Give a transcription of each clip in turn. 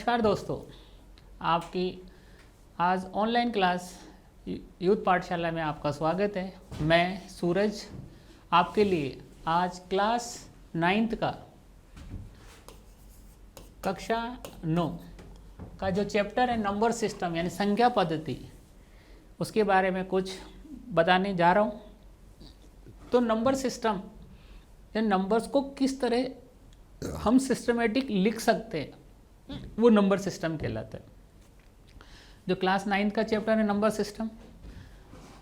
नमस्कार दोस्तों, आपकी आज ऑनलाइन क्लास यूथ पाठशाला में आपका स्वागत है। मैं सूरज आपके लिए आज क्लास 9th का कक्षा 9 का जो चैप्टर है नंबर सिस्टम यानी संख्या पद्धति, उसके बारे में कुछ बताने जा रहा हूँ। तो नंबर सिस्टम या नंबर्स को किस तरह हम सिस्टमेटिक लिख सकते हैं, वो नंबर सिस्टम कहलाता है। जो क्लास 9th का चैप्टर है नंबर सिस्टम,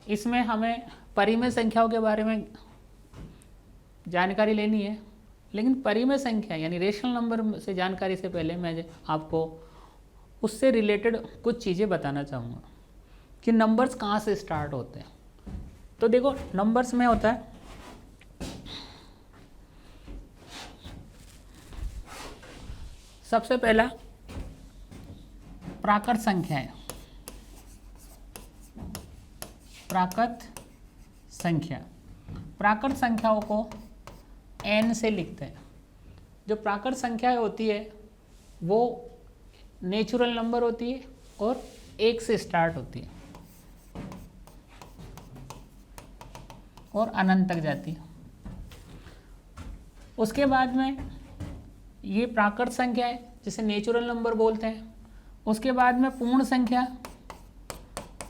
इसमें हमें परिमेय संख्याओं के बारे में जानकारी लेनी है। लेकिन परिमेय संख्या यानी रेशनल नंबर से जानकारी से पहले मैं आपको उससे रिलेटेड कुछ चीज़ें बताना चाहूँगा कि नंबर्स कहाँ से स्टार्ट होते हैं। तो देखो, नंबर्स में होता है सबसे पहला प्राकृत संख्याएं। प्राकृत संख्याओं को n से लिखते हैं। जो प्राकृत संख्याएं होती है वो नेचुरल नंबर होती है और 1 से स्टार्ट होती है और अनंत तक जाती है। उसके बाद में ये प्राकृत संख्या है जिसे नेचुरल नंबर बोलते हैं। उसके बाद में पूर्ण संख्या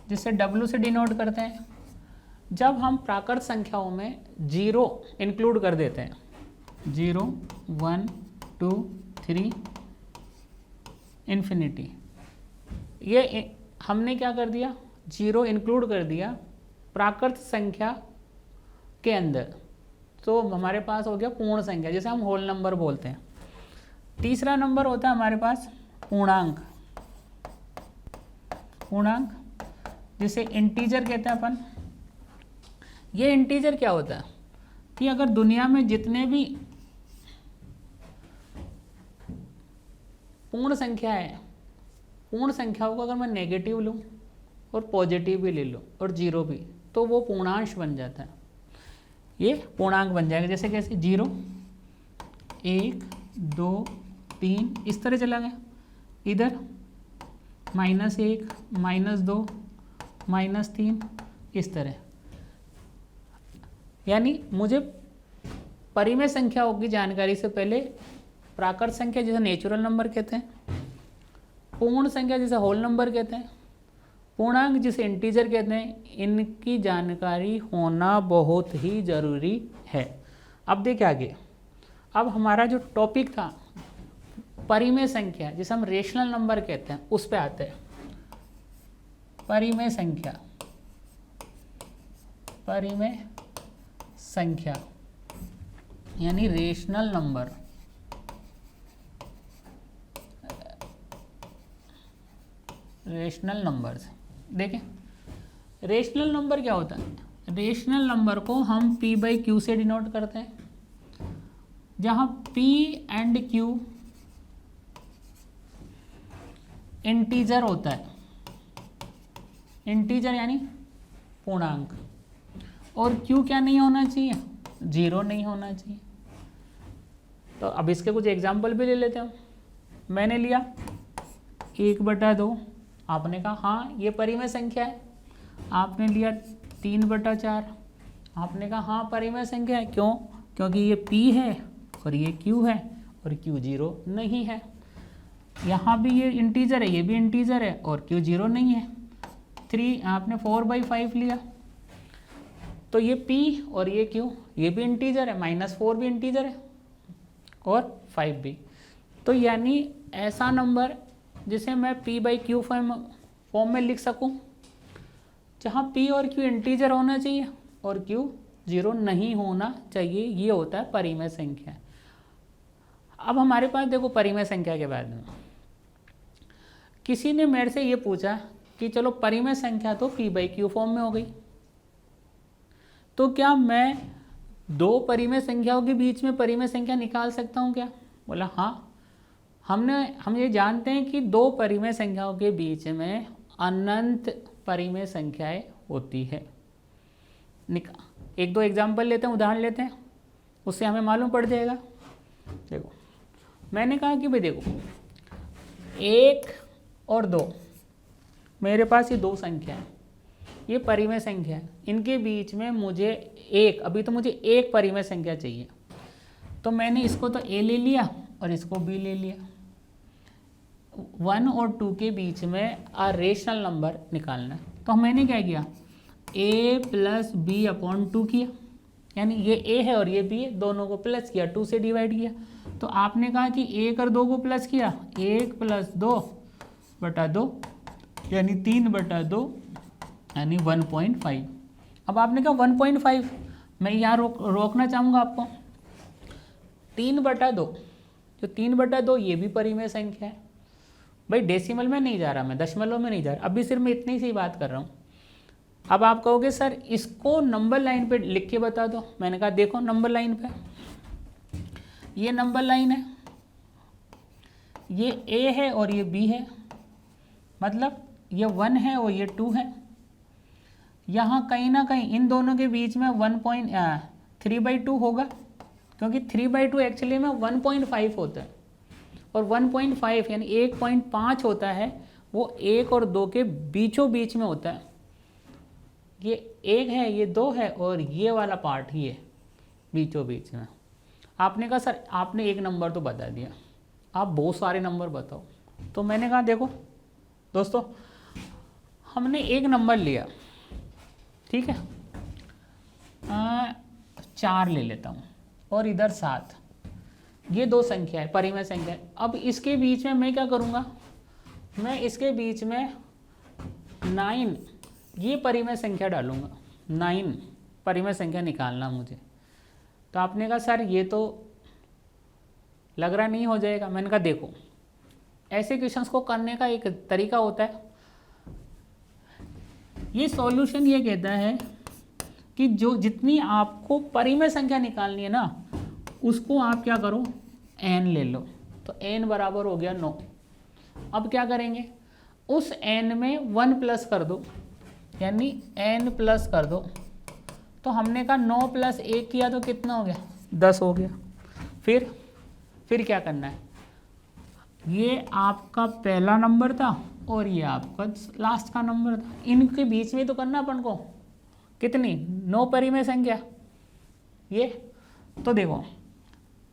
जिसे W से डिनोट करते हैं। जब हम प्राकृत संख्याओं में 0 इंक्लूड कर देते हैं, 0 1 2 3 इन्फिनिटी, ये हमने क्या कर दिया, 0 इंक्लूड कर दिया प्राकृत संख्या के अंदर, तो हमारे पास हो गया पूर्ण संख्या जिसे हम होल नंबर बोलते हैं। तीसरा नंबर होता है हमारे पास पूर्णांक जिसे इंटीजर कहते हैं अपन। ये इंटीजर क्या होता है कि अगर दुनिया में जितने भी पूर्ण संख्या है, पूर्ण संख्याओं को अगर मैं नेगेटिव लूँ और पॉजिटिव भी ले लूँ और 0 भी, तो वो पूर्णांश बन जाता है। ये पूर्णांक बन जाएगा। जैसे कैसे, 0 1 2 3 इस तरह चला गया, इधर -1 -2 -3 इस तरह। यानी मुझे परिमेय संख्याओं की जानकारी से पहले प्राकृत संख्या जिसे नेचुरल नंबर कहते हैं, पूर्ण संख्या जिसे होल नंबर कहते हैं, पूर्णांक जिसे इंटीजर कहते हैं, इनकी जानकारी होना बहुत ही ज़रूरी है। अब देखिए आगे, अब हमारा जो टॉपिक था परिमेय संख्या जिसे हम रेशनल नंबर कहते हैं, उस पे आते हैं। परिमेय संख्या यानी रेशनल नंबर। रेशनल नंबर्स देखें, रेशनल नंबर क्या होता है। रेशनल नंबर को हम p/q से डिनोट करते हैं, जहां p एंड q इंटीजर होता है। इंटीजर यानी पूर्णांक। और q क्या नहीं होना चाहिए, 0 नहीं होना चाहिए। तो अब इसके कुछ एग्जाम्पल भी ले लेते हैं। मैंने लिया 1/2, आपने कहा हाँ ये परिमेय संख्या है। आपने लिया 3/4, आपने कहा हाँ परिमेय संख्या है। क्यों? क्योंकि ये p है और ये q है और q 0 नहीं है। यहाँ भी ये इंटीजर है, ये भी इंटीजर है और q 0 नहीं है। 3 आपने 4/5 लिया, तो ये p और ये q, ये भी इंटीजर है, -4 भी इंटीजर है और 5 भी। तो यानी ऐसा नंबर जिसे मैं p/q फॉर्म में लिख सकूं, जहाँ p और q इंटीजर होना चाहिए और q 0 नहीं होना चाहिए, ये होता है परिमेय संख्या। अब हमारे पास देखो, परिमेय संख्या के बाद में किसी ने मेरे से ये पूछा कि चलो परिमेय संख्या तो p/q फॉर्म में हो गई, तो क्या मैं 2 परिमेय संख्याओं के बीच में परिमेय संख्या निकाल सकता हूँ क्या? बोला हाँ, हम ये जानते हैं कि 2 परिमेय संख्याओं के बीच में अनंत परिमेय संख्याएं होती है। 1-2 एग्जाम्पल लेते हैं, उदाहरण लेते हैं, उससे हमें मालूम पड़ जाएगा। देखो, मैंने कहा कि भाई देखो 1 और 2, मेरे पास ये दो संख्या है, ये परिमेय संख्या है, इनके बीच में मुझे एक, अभी तो मुझे एक परिमेय संख्या चाहिए, तो मैंने इसको तो a ले लिया और इसको b ले लिया। 1 और 2 के बीच में रेशनल नंबर निकालना है, तो मैंने क्या किया, a प्लस बी अपॉन 2 किया, यानी ये a है और ये b है, दोनों को प्लस किया, 2 से डिवाइड किया। तो आपने कहा कि 1 और 2 को प्लस किया, 1 प्लस 2/2 यानी 3/2 यानी 1.5। अब आपने कहा 1.5, मैं यहाँ रोकना चाहूँगा आपको। 3/2, जो 3/2 ये भी परिमेय संख्या है भाई, डेसिमल में नहीं जा रहा, मैं दशमलव में नहीं जा रहा, अभी सिर्फ मैं इतनी सी बात कर रहा हूँ। अब आप कहोगे सर इसको नंबर लाइन पे लिख के बता दो, मैंने कहा देखो नंबर लाइन पे, ये नंबर लाइन है, ये a है और ये b है, मतलब ये 1 है और ये 2 है। यहाँ कहीं ना कहीं इन दोनों के बीच में 3/2 होगा, क्योंकि 3/2 एक्चुअली में 1.5 होता है, और 1.5 यानी 1.5 होता है, वो 1 और 2 के बीचों बीच में होता है। ये 1 है, ये 2 है, और ये वाला पार्ट ही है बीचों बीच में। आपने कहा सर आपने एक नंबर तो बता दिया, आप बहुत सारे नंबर बताओ। तो मैंने कहा देखो दोस्तों, हमने एक नंबर लिया, ठीक है, 4 ले लेता हूँ, और इधर 7, ये दो संख्या है, परिमेय संख्या है। अब इसके बीच में मैं क्या करूँगा, मैं इसके बीच में 9 ये परिमेय संख्या डालूँगा, 9 परिमेय संख्या निकालना मुझे। तो आपने कहा सर ये तो लग रहा नहीं हो जाएगा। मैंने कहा देखो, ऐसे क्वेश्चंस को करने का एक तरीका होता है, ये सॉल्यूशन ये कहता है कि जो जितनी आपको परिमेय संख्या निकालनी है ना, उसको आप क्या करो, n ले लो। तो n बराबर हो गया 9। अब क्या करेंगे, उस n में 1 प्लस कर दो, यानी n प्लस कर दो। तो हमने कहा 9 + 1 किया तो कितना हो गया, 10 हो गया। फिर क्या करना है, ये आपका पहला नंबर था और ये आपका लास्ट का नंबर था, इनके बीच में तो करना अपन को कितनी, 9 परिमेय संख्या ये। तो देखो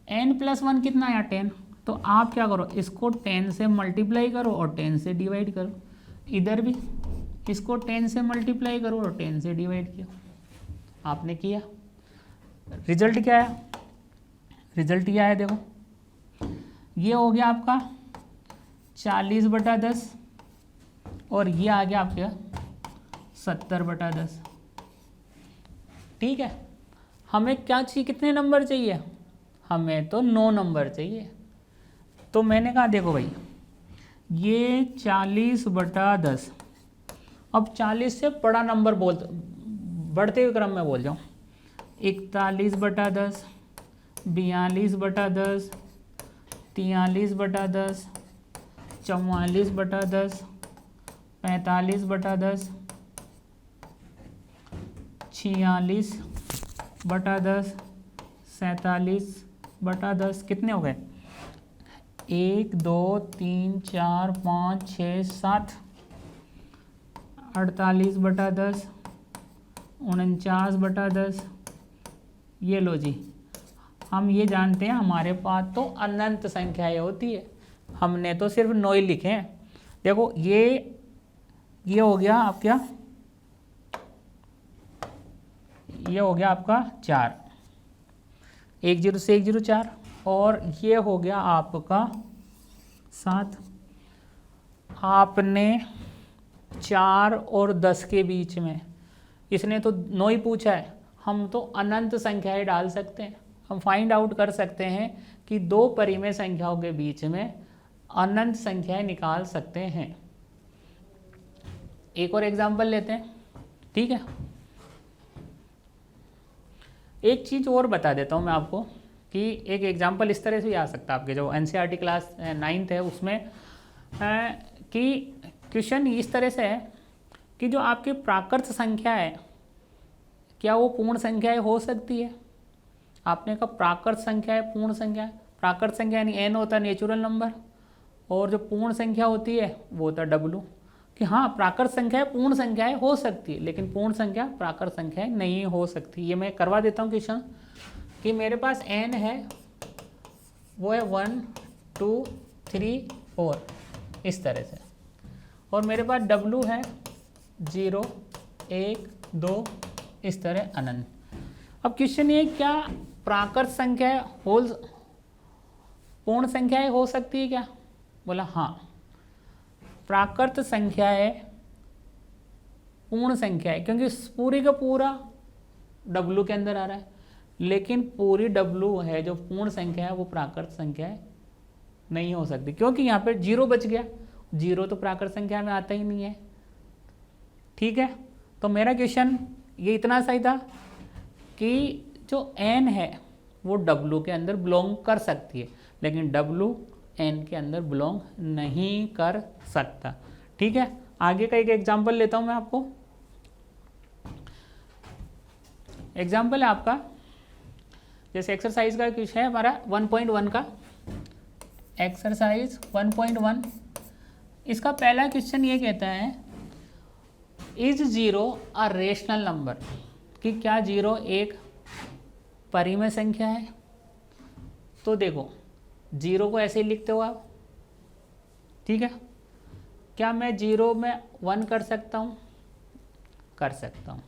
n + 1 कितना आया, 10। तो आप क्या करो, इसको 10 से मल्टीप्लाई करो और 10 से डिवाइड करो। इधर भी इसको 10 से मल्टीप्लाई करो और 10 से डिवाइड किया। आपने किया, रिजल्ट क्या है, रिजल्ट क्या है देखो, ये हो गया आपका 40/10 और ये आ गया आपका 70/10। ठीक है, हमें क्या चाहिए, कितने नंबर चाहिए, हमें तो 9 नंबर चाहिए। तो मैंने कहा देखो भाई, ये 40/10, अब 40 से बड़ा नंबर बढ़ते हुए क्रम में बोल जाऊँ, 41/10, 42/10, 43/10, 44/10, 45/10, 46/10, 47/10, कितने हो गए, 1 2 3 4 5 6 7, 48/10, 49/10। ये लो जी, हम ये जानते हैं हमारे पास तो अनंत संख्याएं होती है, हमने तो सिर्फ 9 ही लिखे हैं। देखो ये हो गया आपका, ये हो गया आपका 4, 1 0 से 1 0 4, और ये हो गया आपका 7। आपने 4 और 10 के बीच में, इसने तो 9 ही पूछा है, हम तो अनंत संख्याएं डाल सकते हैं। हम फाइंड आउट कर सकते हैं कि दो परिमेय संख्याओं के बीच में अनंत संख्याएं निकाल सकते हैं। एक और एग्जांपल लेते हैं, ठीक है। एक चीज़ और बता देता हूं मैं आपको कि एक एग्जांपल इस तरह से भी आ सकता है आपके जो एनसीईआरटी क्लास 9th है उसमें, कि क्वेश्चन इस तरह से है कि जो आपकी प्राकृत संख्या है, क्या वो पूर्ण संख्याएं हो सकती है। आपने कहा प्राकृत संख्या है, पूर्ण संख्या है। प्राकृत संख्या यानी n होता है नेचुरल नंबर, और जो पूर्ण संख्या होती है वो होता है W, कि हाँ प्राकृत संख्या पूर्ण संख्याएं हो सकती है लेकिन पूर्ण संख्या प्राकृत संख्याएं नहीं हो सकती। ये मैं करवा देता हूँ क्वेश्चन कि मेरे पास n है, वो है 1 2 3 4 इस तरह से, और मेरे पास W है 0 1 2 इस तरह अनंत। अब क्वेश्चन ये क्या प्राकृत संख्या होल पूर्ण संख्याएं हो सकती है क्या? बोला हाँ, प्राकृत संख्या है पूर्ण संख्या है, क्योंकि पूरी का पूरा W के अंदर आ रहा है, लेकिन पूरी W है जो पूर्ण संख्या है वो प्राकृत संख्या है नहीं हो सकती, क्योंकि यहाँ पे 0 बच गया। 0 तो प्राकृत संख्या में आता ही नहीं है। ठीक है, तो मेरा क्वेश्चन ये इतना सही था कि जो n है वो W के अंदर बिलोंग कर सकती है, लेकिन W n के अंदर बिलोंग नहीं कर सकता। ठीक है, आगे का एक एग्जाम्पल लेता हूं मैं आपको। एग्जाम्पल है आपका, जैसे एक्सरसाइज का क्वेश्चन है हमारा 1.1 का, एक्सरसाइज 1.1। इसका पहला क्वेश्चन ये कहता है इज 0 अ रेशनल नंबर, कि क्या 0 एक परिमेय संख्या है। तो देखो 0 को ऐसे ही लिखते हो आप, ठीक है। क्या मैं 0 में 1 कर सकता हूँ? कर सकता हूँ।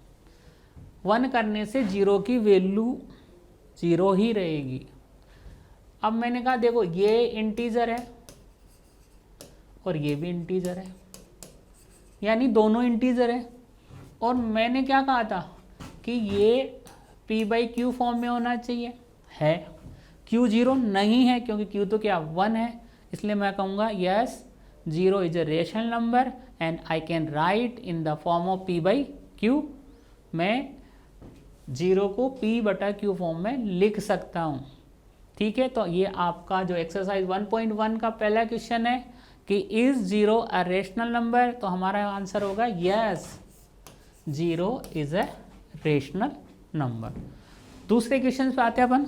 1 करने से 0 की वैल्यू 0 ही रहेगी। अब मैंने कहा देखो ये इंटीजर है और ये भी इंटीजर है, यानी दोनों इंटीजर है, और मैंने क्या कहा था कि ये p/q फॉर्म में होना चाहिए, है। q 0 नहीं है क्योंकि q तो क्या 1 है, इसलिए मैं कहूँगा yes 0 is a rational number and I can write in the form of p/q। मैं 0 को p/q फॉर्म में लिख सकता हूँ। ठीक है, तो ये आपका जो एक्सरसाइज 1.1 का पहला क्वेश्चन है कि इज 0 अ रेशनल नंबर, तो हमारा आंसर होगा yes 0 is a rational number. दूसरे क्वेश्चन पे आते हैं अपन।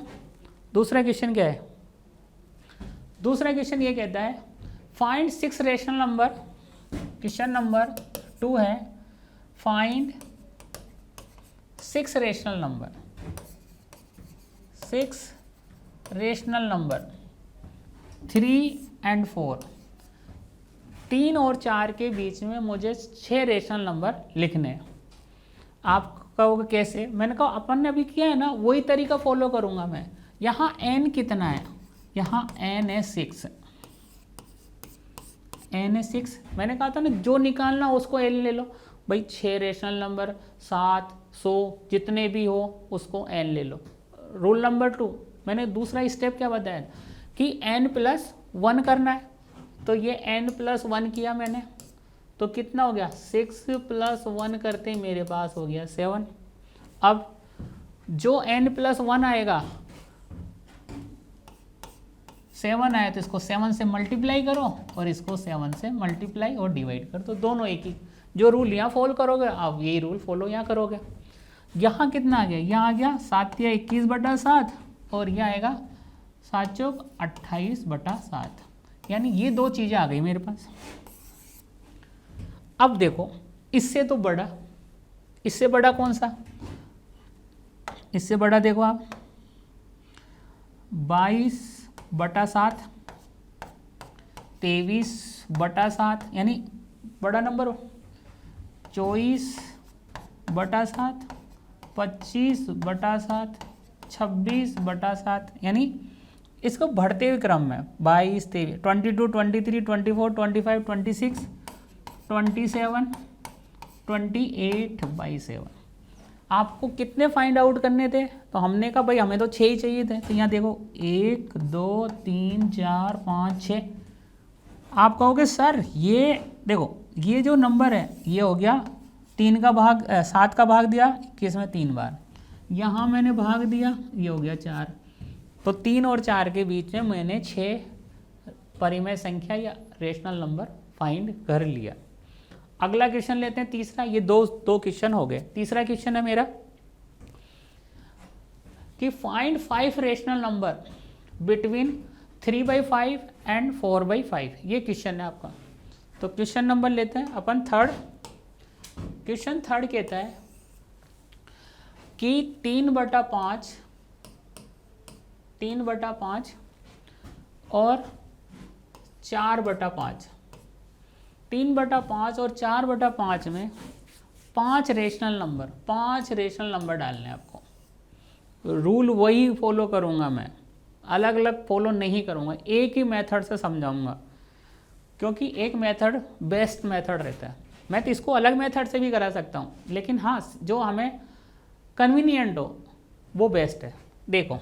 दूसरा क्वेश्चन क्या है? दूसरा क्वेश्चन ये कहता है find 6 rational number. Question number 2 है find 6 rational number. 6 rational number 3 और 4, 3 और 4 के बीच में मुझे 6 रेशनल नंबर लिखने हैं। आप कहोगे कैसे? मैंने कहा अपन ने अभी किया है ना, वही तरीका फॉलो करूंगा मैं। यहाँ n कितना है? यहाँ n है 6, n है 6। मैंने कहा था ना जो निकालना उसको n ले लो भाई। 6 रेशनल नंबर 7 100 जितने भी हो उसको n ले लो। रूल नंबर 2, मैंने दूसरा स्टेप क्या बताया कि n+1 करना है, तो ये n+1 किया मैंने, तो कितना हो गया 6+1 करते ही मेरे पास हो गया 7। अब जो n+1 आएगा 7 आया तो इसको 7 से मल्टीप्लाई करो और इसको 7 से मल्टीप्लाई और डिवाइड कर दो, दोनों एक ही। जो रूल यहाँ फॉलो करोगे आप यही रूल फॉलो यहाँ करोगे। यहाँ कितना आ गया? यहाँ आ गया 7 या 21/7 और यह आएगा 7 चौक 28/7, यानी ये दो चीज़ें आ गई मेरे पास। अब देखो इससे तो बड़ा, इससे बड़ा कौन सा? इससे बड़ा देखो आप 22/7, 23/7, यानी बड़ा नंबर हो। 24/7, 25/7, 26/7, यानी इसको बढ़ते हुए क्रम में 22, 23, 22, 23, 24, 25, 26, 27, 28/7। आपको कितने फाइंड आउट करने थे? तो हमने कहा भाई हमें तो 6 ही चाहिए थे। तो यहाँ देखो 1 2 3 4 5 6। आप कहोगे सर ये देखो ये जो नंबर है ये हो गया 3 का भाग 7 का भाग दिया 21 में 3 बार, यहाँ मैंने भाग दिया ये हो गया 4। तो 3 और 4 के बीच में मैंने 6 परिमेय संख्या या रेशनल नंबर फाइंड कर लिया। अगला क्वेश्चन लेते हैं तीसरा। ये दो क्वेश्चन हो गए। तीसरा क्वेश्चन है मेरा कि find 5 rational number between 3/5 and 4/5, ये क्वेश्चन है आपका। तो क्वेश्चन नंबर लेते हैं अपन थर्ड। क्वेश्चन थर्ड कहता है कि 3/5 और 4/5, 3/5 और 4/5 में 5 रेशनल नंबर डालने हैं आपको। रूल वही फॉलो करूँगा मैं, अलग अलग फॉलो नहीं करूँगा, एक ही मेथड से समझाऊँगा, क्योंकि एक मेथड बेस्ट मेथड रहता है। मैं तो इसको अलग मेथड से भी करा सकता हूँ, लेकिन हाँ जो हमें कन्वीनियंट हो वो बेस्ट है। देखो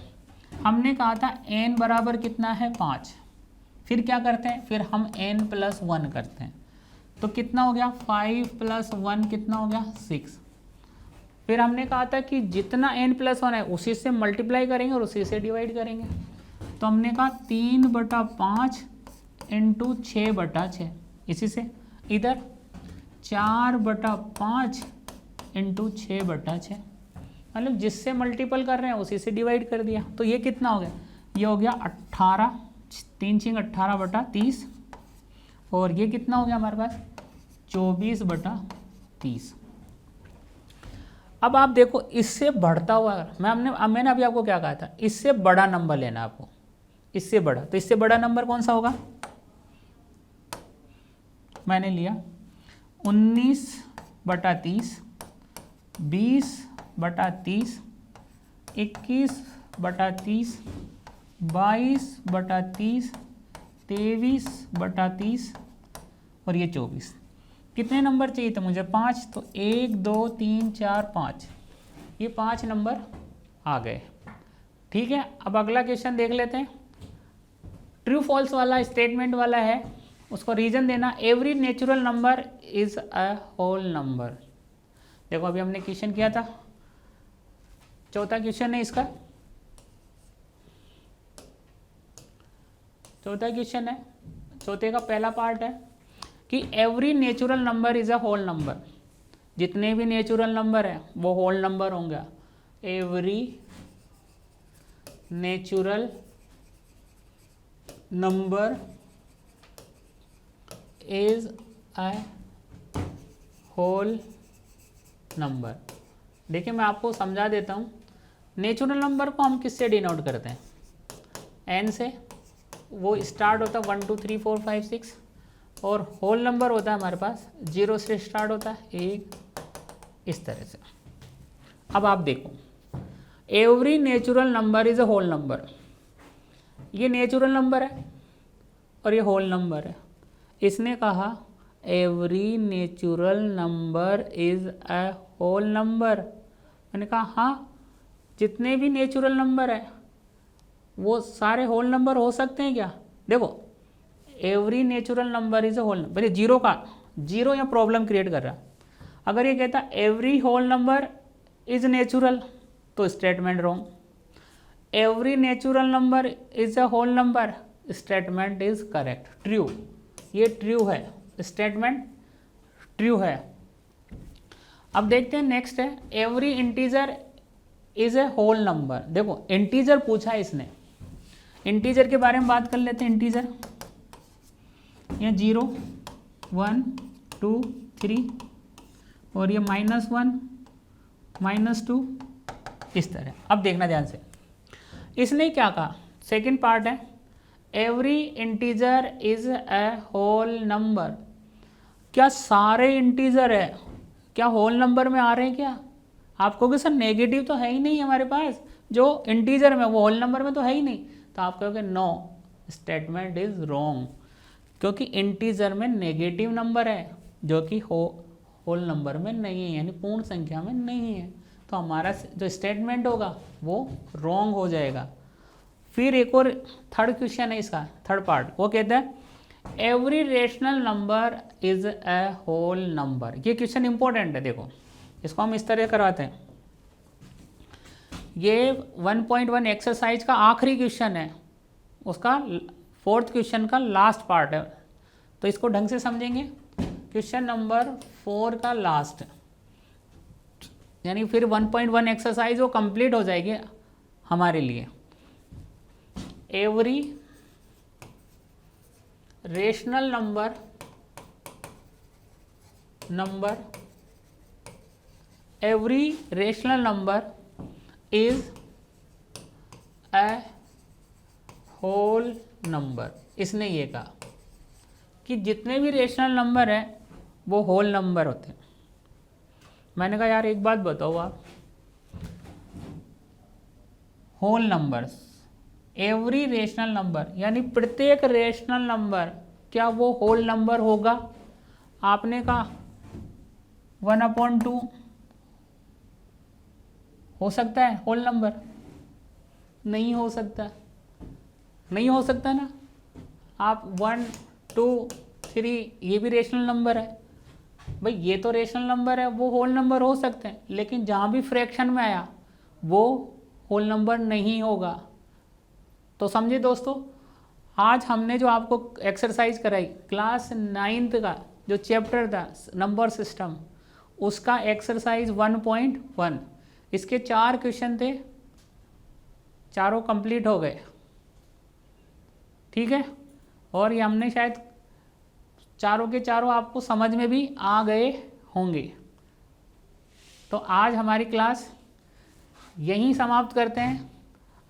हमने कहा था n बराबर कितना है 5, फिर क्या करते हैं, फिर हम n+1 करते हैं, तो कितना हो गया 5 + 1 कितना हो गया 6। फिर हमने कहा था कि जितना n+1 है उसी से मल्टीप्लाई करेंगे और उसी से डिवाइड करेंगे, तो हमने कहा 3/5 × 6/6, इसी से इधर 4/5 × 6/6, मतलब जिससे मल्टीपल कर रहे हैं उसी से डिवाइड कर दिया। तो ये कितना हो गया, ये हो गया 18, 3 × 18/30, और ये कितना हो गया हमारे पास 24/30। अब आप देखो इससे बढ़ता हुआ, मैंने अभी आपको क्या कहा था, इससे बड़ा नंबर लेना आपको, इससे बड़ा। तो इससे बड़ा नंबर कौन सा होगा, मैंने लिया 19/30, 20/30, 21/30, 22/30, 23/30 और ये 24। कितने नंबर चाहिए थे मुझे, 5। तो 1 2 3 4 5, ये 5 नंबर आ गए। ठीक है, अब अगला क्वेश्चन देख लेते हैं। ट्रू फॉल्स वाला स्टेटमेंट वाला है, उसको रीजन देना। Every natural number is a whole number. देखो अभी हमने क्वेश्चन किया था, चौथा क्वेश्चन है इसका, चौथा क्वेश्चन है, चौथे का पहला पार्ट है कि every natural number is a whole number. जितने भी नेचुरल नंबर है वो होल नंबर होंगे। Every natural number is a whole number. देखिए मैं आपको समझा देता हूँ। नेचुरल नंबर को हम किससे डिनोट करते हैं, एन से। वो स्टार्ट होता है 1 2 3 4 5 6, और होल नंबर होता है हमारे पास 0 से स्टार्ट होता है 1, इस तरह से। अब आप देखो every natural number is a whole number, ये नेचुरल नंबर है और ये होल नंबर है। इसने कहा every natural number is a whole number. मैंने कहा हाँ, जितने भी नेचुरल नंबर है वो सारे होल नंबर हो सकते हैं क्या। देखो every natural number is a whole number, पहले जीरो या प्रॉब्लम क्रिएट कर रहा। अगर ये कहता every whole number is natural तो statement wrong. Every natural number is a whole number, statement is correct, true. ये ट्रू है, स्टेटमेंट ट्रू है। अब देखते हैं नेक्स्ट है every integer is a whole number. देखो इंटीजर पूछा है इसने, इंटीजर के बारे में बात कर लेते हैं। इंटीजर ये 0 1 2 3 और ये -1 -2, इस तरह। अब देखना ध्यान से, इसने क्या कहा, सेकंड पार्ट है every integer is a whole number. क्या सारे इंटीजर है क्या होल नंबर में आ रहे हैं क्या। आप कहोगे सर नेगेटिव तो है ही नहीं हमारे पास, जो इंटीजर में वो होल नंबर में तो है ही नहीं। तो आप कहोगे नो, स्टेटमेंट इज रॉन्ग, क्योंकि इंटीजर में नेगेटिव नंबर है जो कि होल नंबर में नहीं है, यानी पूर्ण संख्या में नहीं है। तो हमारा जो स्टेटमेंट होगा वो रॉन्ग हो जाएगा। फिर एक और थर्ड क्वेश्चन है इसका, थर्ड पार्ट, वो कहता है every rational number is a whole number. ये क्वेश्चन इंपॉर्टेंट है, देखो इसको हम इस तरह करवाते हैं। ये 1.1 एक्सरसाइज का आखिरी क्वेश्चन है, उसका फोर्थ क्वेश्चन का लास्ट पार्ट है, तो इसको ढंग से समझेंगे। क्वेश्चन नंबर 4 का लास्ट, यानी फिर 1.1 एक्सरसाइज वो कंप्लीट हो जाएगी हमारे लिए। Every rational number every rational number is a whole number। इसने ये कहा कि जितने भी रेशनल नंबर हैं वो होल नंबर होते हैं। मैंने कहा यार एक बात बताओ आप, whole numbers, every rational number यानी प्रत्येक रेशनल नंबर, क्या वो होल नंबर होगा? आपने कहा 1/2 हो सकता है होल नंबर? नहीं हो सकता, नहीं हो सकता ना। आप 1, 2, 3 ये भी रेशनल नंबर है भाई, ये तो रेशनल नंबर है, वो होल नंबर हो सकते हैं, लेकिन जहाँ भी फ्रैक्शन में आया वो होल नंबर नहीं होगा। तो समझे दोस्तों, आज हमने जो आपको एक्सरसाइज कराई क्लास 9th का जो चैप्टर था नंबर सिस्टम, उसका एक्सरसाइज 1.1, इसके 4 क्वेश्चन थे, चारों कंप्लीट हो गए, ठीक है। और ये हमने शायद चारों के चारों आपको समझ में भी आ गए होंगे। तो आज हमारी क्लास यहीं समाप्त करते हैं।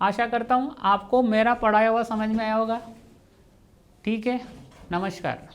आशा करता हूँ आपको मेरा पढ़ाया हुआ समझ में आया होगा। ठीक है, नमस्कार।